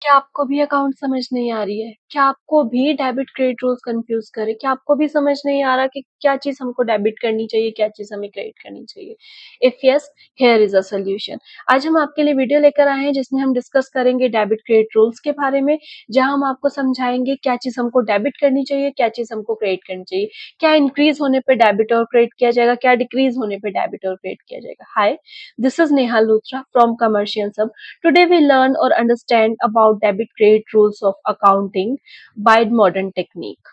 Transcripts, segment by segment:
क्या आपको भी अकाउंट समझ नहीं आ रही है? क्या आपको भी डेबिट क्रेडिट रूल्स कंफ्यूज करे? क्या आपको भी समझ नहीं आ रहा कि क्या चीज हमको डेबिट करनी चाहिए, क्या चीज हमें क्रेडिट करनी चाहिए? If yes, here is a solution. आज हम आपके लिए वीडियो लेकर आए हैं जिसमें हम डिस्कस करेंगे डेबिट क्रेडिट रूल्स के बारे में, जहां हम आपको समझाएंगे क्या चीज हमको डेबिट करनी चाहिए, क्या चीज हमको क्रेडिट करनी चाहिए, क्या इंक्रीज होने पर डेबिट और क्रेडिट किया जाएगा, क्या डिक्रीज होने पर डेबिट और क्रेडिट किया जाएगा। Hi, this is Neha Luthra from commercial सब। Today we learn or understand about debit credit rules of accounting by modern technique.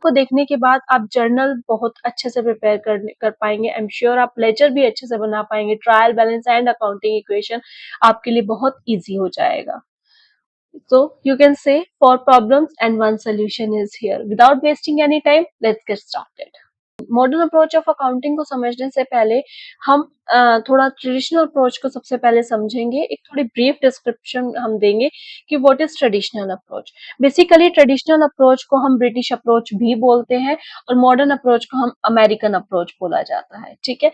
को देखने के बाद आप जर्नल बहुत अच्छे से प्रिपेयर कर पाएंगे। आई एम श्योर आप लेजर भी अच्छे से बना पाएंगे। Trial balance and accounting equation आपके लिए बहुत इजी हो जाएगा। So you can say 4 problems and 1 solution is here. Without wasting any time, let's get started. Modern approach of accounting को समझने से पहले हम थोड़ा ट्रेडिशनल अप्रोच को सबसे पहले समझेंगे। एक थोड़ी ब्रीफ डिस्क्रिप्शन हम देंगे कि what is traditional approach. Basically traditional approach को हम ब्रिटिश अप्रोच भी बोलते हैं और मॉडर्न अप्रोच को हम अमेरिकन अप्रोच बोला जाता है। ठीक है,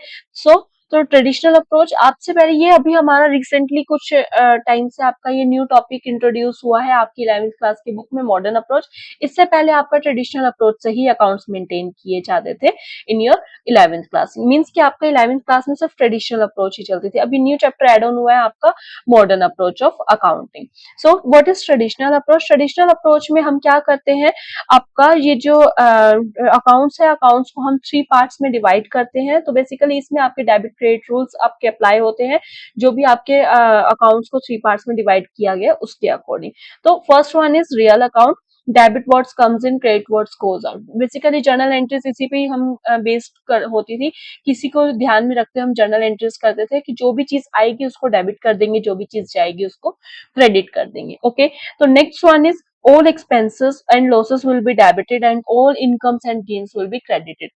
तो ट्रेडिशनल अप्रोच आपसे पहले ये अभी हमारा रिसेंटली कुछ टाइम से आपका ये न्यू टॉपिक इंट्रोड्यूस हुआ है आपकी 11वीं क्लास की बुक में, मॉडर्न अप्रोच। इससे पहले आपका ट्रेडिशनल अप्रोच से ही अकाउंट्स मेंटेन किए जाते थे in your 11th class. Means कि आपका 11th क्लास में सिर्फ ट्रेडिशनल अप्रोच ही चलती थी। अभी न्यू चैप्टर ऐड ऑन हुआ है आपका modern approach of accounting. So what is traditional approach? Traditional approach में हम क्या करते हैं, आपका ये जो अकाउंट्स है, अकाउंट्स को हम 3 पार्ट्स में डिवाइड करते हैं। तो बेसिकली इसमें आपके डेबिट क्रेडिट रूल्स आपके अप्लाई होते हैं, जो भी आपके अकाउंट्स को 3 पार्ट्स में डिवाइड किया गया उसके अकॉर्डिंग। तो first one is real account, debit words comes in, credit words goes out. Basically journal entries इसी पे ही हम बेस्ड होती थी। किसी को ध्यान में रखते हम जर्नल एंट्रीज करते थे कि जो भी चीज आएगी उसको डेबिट कर देंगे, जो भी चीज जाएगी उसको क्रेडिट कर देंगे। ओके, तो next one is all expenses and losses will be debited and all incomes and gains will be credited।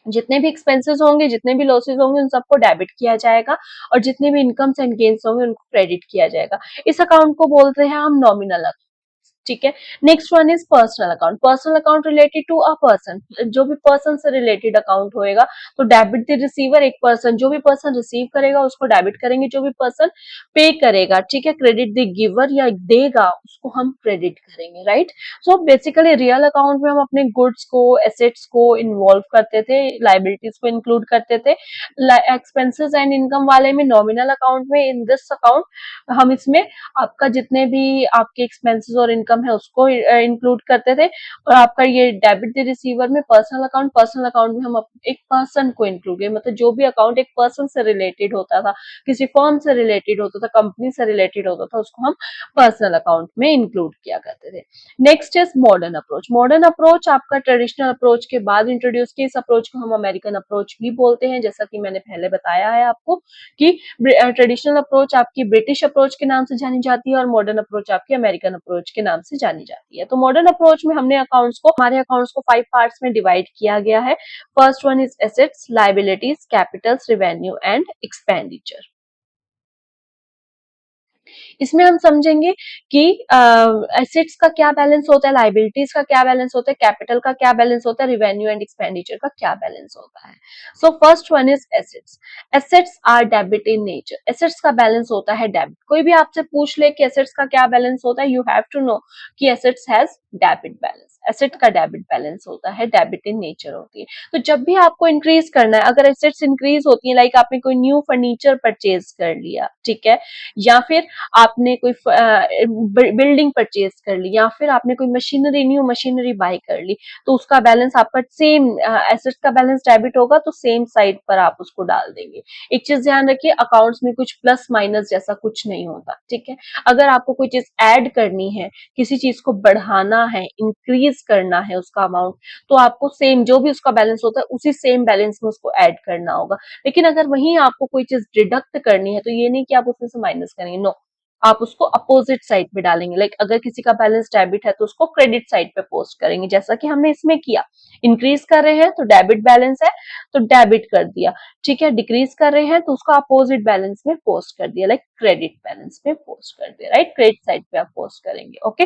जितने भी एक्सपेंसेस होंगे, जितने भी लॉसेस होंगे, उन सबको डेबिट किया जाएगा और जितने भी इनकम्स एंड गेन्स होंगे उनको क्रेडिट किया जाएगा। इस अकाउंट को बोलते हैं हम नॉमिनल अकाउंट। ठीक है, next one is personal account. Personal account related to a person, जो भी पर्सन से रिलेटेड अकाउंट होएगा तो डेबिट द रिसीवर, एक पर्सन, जो भी पर्सन रिसीव करेगा उसको डेबिट करेंगे, जो भी पर्सन पे करेगा, ठीक है, क्रेडिट द गिवर या देगा उसको हम क्रेडिट करेंगे। Right, so basically real account में हम अपने गुड्स को, एसेट्स को इन्वॉल्व करते थे, लाइबिलिटीज को इंक्लूड करते थे। एक्सपेंसेस एंड इनकम वाले में नॉमिनल अकाउंट में, इन दिस अकाउंट हम इसमें आपका जितने भी आपके एक्सपेंसेस और इनकम है उसको इंक्लूड करते थे। और आपका ये डेबिट द रिसीवर में पर्सनल अकाउंट, पर्सनल अकाउंट में हम एक पर्सन को इंक्लूड किए, मतलब जो भी अकाउंट एक पर्सन से रिलेटेड होता था, किसी फर्म से रिलेटेड होता था, कंपनी से रिलेटेड होता था, उसको हम पर्सनल अकाउंट में इंक्लूड किया करते थे। Next is modern approach. Modern approach आपका ट्रेडिशनल अप्रोच के बाद इंट्रोड्यूस किया। इस अप्रोच को हम अमेरिकन अप्रोच भी बोलते हैं, जैसा कि मैंने पहले बताया है आपको कि ट्रेडिशनल अप्रोच आपकी ब्रिटिश अप्रोच के नाम से जानी जाती है और मॉडर्न अप्रोच आपकी अमेरिकन अप्रोच के नाम से जानी जाती है। तो मॉडर्न अप्रोच में हमने हमारे अकाउंट्स को 5 पार्ट्स में डिवाइड किया गया है। First one is assets, liabilities, Capitals, revenue and expenditure. इसमें हम समझेंगे कि एसेट्स का क्या बैलेंस होता है, लाइबिलिटीज का क्या बैलेंस होता है, कैपिटल का क्या बैलेंस होता है, रिवेन्यू एंड एक्सपेंडिचर का क्या बैलेंस होता है। So first one is assets. Assets are debit in nature. Assets का बैलेंस होता है डेबिट। कोई भी आपसे पूछ ले कि एसेट्स का क्या बैलेंस होता है, यू हैव टू नो कि assets has debit balance. Asset का डेबिट बैलेंस होता है, डेबिट इन नेचर होती है। तो जब भी आपको इंक्रीज करना है, अगर एसेट्स इंक्रीज होती है, लाइक आपने कोई न्यू फर्नीचर परचेज कर लिया, ठीक है, या फिर आपने कोई बिल्डिंग परचेज कर ली, या फिर आपने कोई मशीनरी, न्यू मशीनरी बाय कर ली, तो उसका बैलेंस आपका सेम, एसेट्स का बैलेंस डेबिट होगा तो सेम साइड पर आप उसको डाल देंगे। एक चीज ध्यान रखिए, अकाउंट्स में कुछ प्लस माइनस जैसा कुछ नहीं होता। ठीक है, अगर आपको कोई चीज ऐड करनी है, किसी चीज को बढ़ाना है, इंक्रीज करना है उसका अमाउंट, तो आपको सेम जो भी उसका बैलेंस होता है उसी सेम बैलेंस में उसको ऐड करना होगा। लेकिन अगर वहीं आपको कोई चीज डिडक्ट करनी है तो ये नहीं कि आप उसमें से माइनस करेंगे, नो, आप उसको अपोजिट साइड पे डालेंगे। लाइक अगर किसी का बैलेंस डेबिट है तो उसको क्रेडिट साइड पे पोस्ट करेंगे, जैसा कि हमने इसमें किया। इंक्रीज कर रहे हैं तो डेबिट बैलेंस है तो डेबिट कर दिया, ठीक है, डिक्रीज कर रहे हैं तो उसको अपोजिट बैलेंस में पोस्ट कर दिया। लाइक क्रेडिट बैलेंस में पोस्ट कर दे, राइट, क्रेडिट साइड पे आप पोस्ट करेंगे। Okay,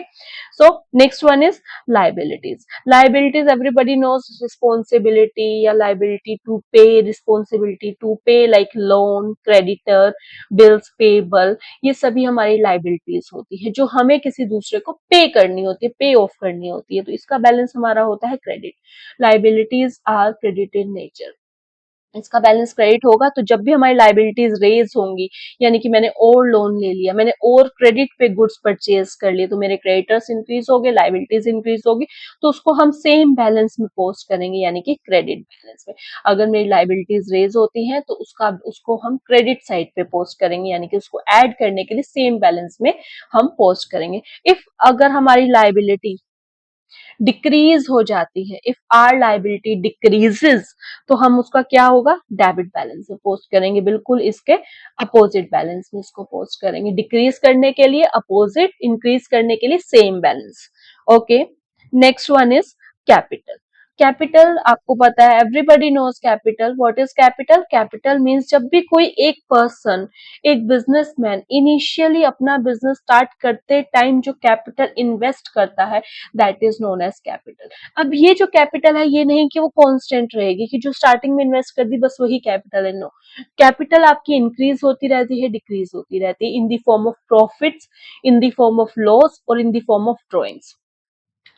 so next one is liabilities. Liabilities everybody knows, responsibility या liability to pay, responsibility to pay like loan, creditor, bills payable, ये सभी हमारी लाइबिलिटीज होती है जो हमें किसी दूसरे को पे करनी होती है, पे ऑफ करनी होती है, तो इसका बैलेंस हमारा होता है credit. Liabilities are credit in nature, इसका बैलेंस क्रेडिट होगा। तो जब भी हमारी लाइबिलिटीज रेज होंगी, यानी कि मैंने और लोन ले लिया, मैंने और क्रेडिट पे गुड्स परचेज कर लिए, तो मेरे क्रेडिटर्स इंक्रीज हो गए, लाइबिलिटीज इंक्रीज होगी, तो उसको हम सेम बैलेंस में पोस्ट करेंगे, यानी कि क्रेडिट बैलेंस में। अगर मेरी लाइबिलिटीज रेज होती हैं तो उसको हम क्रेडिट साइड पे पोस्ट करेंगे, यानी कि उसको ऐड करने के लिए सेम बैलेंस में हम पोस्ट करेंगे। इफ अगर हमारी लाइबिलिटी डिक्रीज हो जाती है, इफ आर लाइबिलिटी डिक्रीजेस, तो हम उसका क्या होगा, डेबिट बैलेंस में पोस्ट करेंगे, बिल्कुल इसके अपोजिट बैलेंस में इसको पोस्ट करेंगे। डिक्रीज करने के लिए अपोजिट, इंक्रीज करने के लिए same balance. Okay, next one is capital. Capital आपको पता है, everybody knows capital. What is capital? Capital means जब भी कोई एक पर्सन, एक बिजनेसमैन इनिशियली अपना बिजनेस स्टार्ट करते टाइम जो कैपिटल इन्वेस्ट करता है, that is known as capital. अब ये जो कैपिटल है, ये नहीं कि वो कांस्टेंट रहेगी, कि जो स्टार्टिंग में इन्वेस्ट कर दी बस वही कैपिटल है, नो। कैपिटल आपकी इंक्रीज होती रहती है, डिक्रीज होती रहती है, in the form of profits, in the form of loss और in the form of drawings.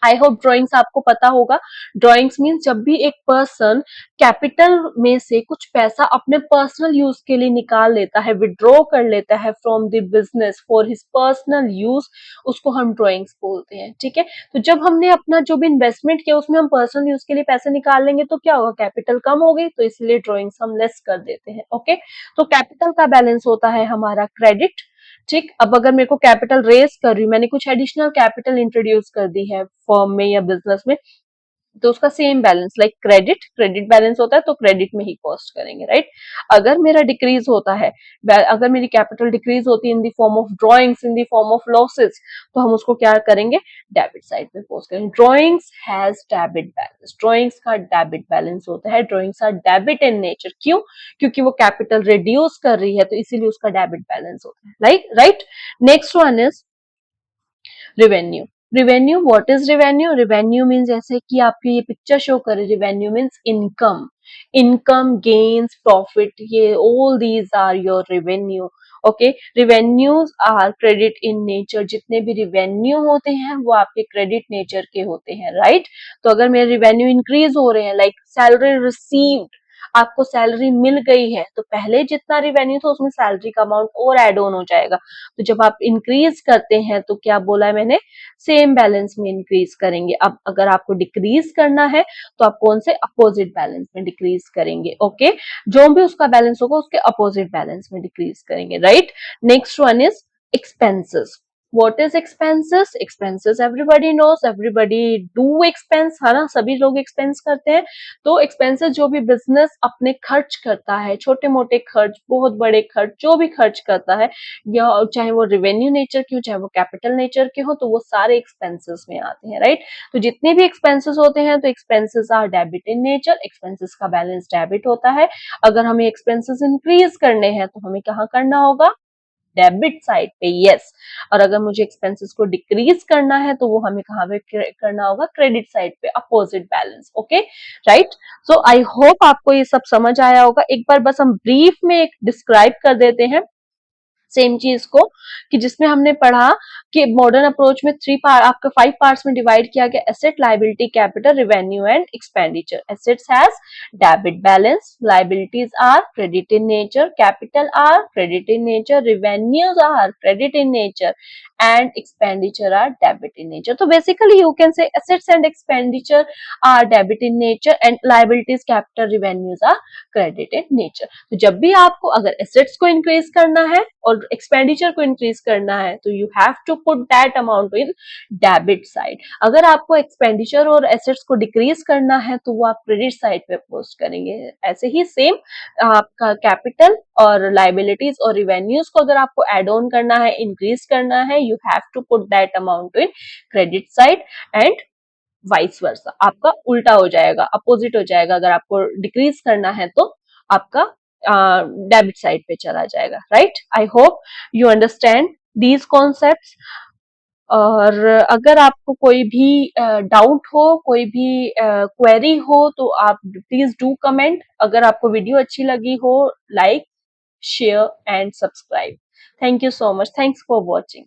I hope drawings आपको पता होगा। ड्रॉइंग्स मीन्स जब भी एक पर्सन कैपिटल में से कुछ पैसा अपने पर्सनल यूज के लिए निकाल लेता है, विड्रॉ कर लेता है from the business for his personal use, उसको हम ड्रॉइंग्स बोलते हैं। ठीक है, तो जब हमने अपना जो भी इन्वेस्टमेंट किया उसमें हम पर्सनल यूज के लिए पैसे निकाल लेंगे तो क्या होगा, कैपिटल कम हो गई, तो इसलिए ड्रॉइंग्स हम लेस कर देते हैं। ओके, तो कैपिटल का बैलेंस होता है हमारा क्रेडिट। ठीक, अब अगर मेरे को कैपिटल रेज कर रही हूँ, मैंने कुछ एडिशनल कैपिटल इंट्रोड्यूस कर दी है फर्म में या बिजनेस में, तो उसका same balance like credit, credit balance होता है तो क्रेडिट में ही पोस्ट करेंगे, राइट। अगर मेरा डिक्रीज होता है, अगर मेरी कैपिटल डिक्रीज होती है in the form of drawings, in the form of losses, तो हम उसको क्या करेंगे, डेबिट साइड में पोस्ट करेंगे। Drawings has debit balance, drawings का डेबिट बैलेंस होता है, drawings are debit in nature. क्यों? क्योंकि वो कैपिटल रिड्यूस कर रही है, तो इसीलिए उसका डेबिट बैलेंस होता है, right. Next one is revenue. Revenue, what is revenue? Revenue means जैसे कि आपकी ये पिक्चर शो करे, revenue means income, income, gains, profit, ये all these are your revenue. Okay, revenues are credit in nature, जितने भी रेवेन्यू होते हैं वो आपके क्रेडिट नेचर के होते हैं, राइट। तो अगर मेरे रेवेन्यू इंक्रीज हो रहे हैं, लाइक सैलरी रिसीव्ड, आपको सैलरी मिल गई है, तो पहले जितना रेवेन्यू था उसमें सैलरी का अमाउंट और एड ऑन हो जाएगा। तो जब आप इंक्रीज करते हैं तो क्या बोला है मैंने, सेम बैलेंस में इंक्रीज करेंगे। अब अगर आपको डिक्रीज करना है तो आप कौन से, अपोजिट बैलेंस में डिक्रीज करेंगे। ओके, जो भी उसका बैलेंस होगा उसके अपोजिट बैलेंस में डिक्रीज करेंगे, right. Next one is expenses. What is expenses? Expenses everybody knows, everybody do expense, है ना, सभी लोग एक्सपेंस करते हैं। तो एक्सपेंसेस जो भी बिजनेस अपने खर्च करता है, छोटे मोटे खर्च, बहुत बड़े खर्च, जो भी खर्च करता है, या चाहे वो रेवेन्यू नेचर के हो, चाहे वो कैपिटल नेचर के हो, तो वो सारे एक्सपेंसेस में आते हैं, राइट। तो जितने भी एक्सपेंसेस होते हैं, तो expenses are debit in nature, expenses का बैलेंस डेबिट होता है। अगर हमें एक्सपेंसेस इंक्रीज करने हैं तो हमें कहाँ करना होगा, डेबिट साइड पे, यस। और अगर मुझे एक्सपेंसेस को डिक्रीज करना है तो वो हमें कहाँ पे करना होगा, क्रेडिट साइड पे, opposite balance. Okay, right. So I hope आपको ये सब समझ आया होगा। एक बार बस हम ब्रीफ में एक डिस्क्राइब कर देते हैं सेम चीज को, कि जिसमें हमने पढ़ा कि मॉडर्न अप्रोच में थ्री पार्ट, आपका 5 पार्ट्स में डिवाइड किया गया, asset, liability, capital, revenue and expenditure. Assets has debit balance, liabilities are credit in nature, capital are credit in nature, revenues are credit in nature and expenditure are debit in nature. तो basically you can say assets and expenditure are debit in nature and liabilities, capital, revenues are credit in nature. तो जब भी आपको अगर assets को increase करना है और एक्सपेंडिचर को इंक्रीज करना है, तो you have to put that amount in debit side. अगर आपको एक्सपेंडिचर और एसेट्स को डिक्रीज करना है तो वो आप क्रेडिट साइड पे पोस्ट करेंगे। ऐसे ही सेम आपका कैपिटल और लायबिलिटीज और रिवेन्यूज को अगर आपको एड ऑन करना है, इंक्रीज करना है, you have to put that amount in credit side and vice versa. आपका उल्टा हो जाएगा, अपोजिट हो जाएगा। अगर आपको डिक्रीज करना है तो आपका डेबिट साइड पे चला जाएगा, right. I hope you understand these concepts. और अगर आपको कोई भी डाउट हो, कोई भी क्वेरी हो, तो आप प्लीज डू कमेंट। अगर आपको वीडियो अच्छी लगी हो, like, share and subscribe. Thank you so much. Thanks for watching.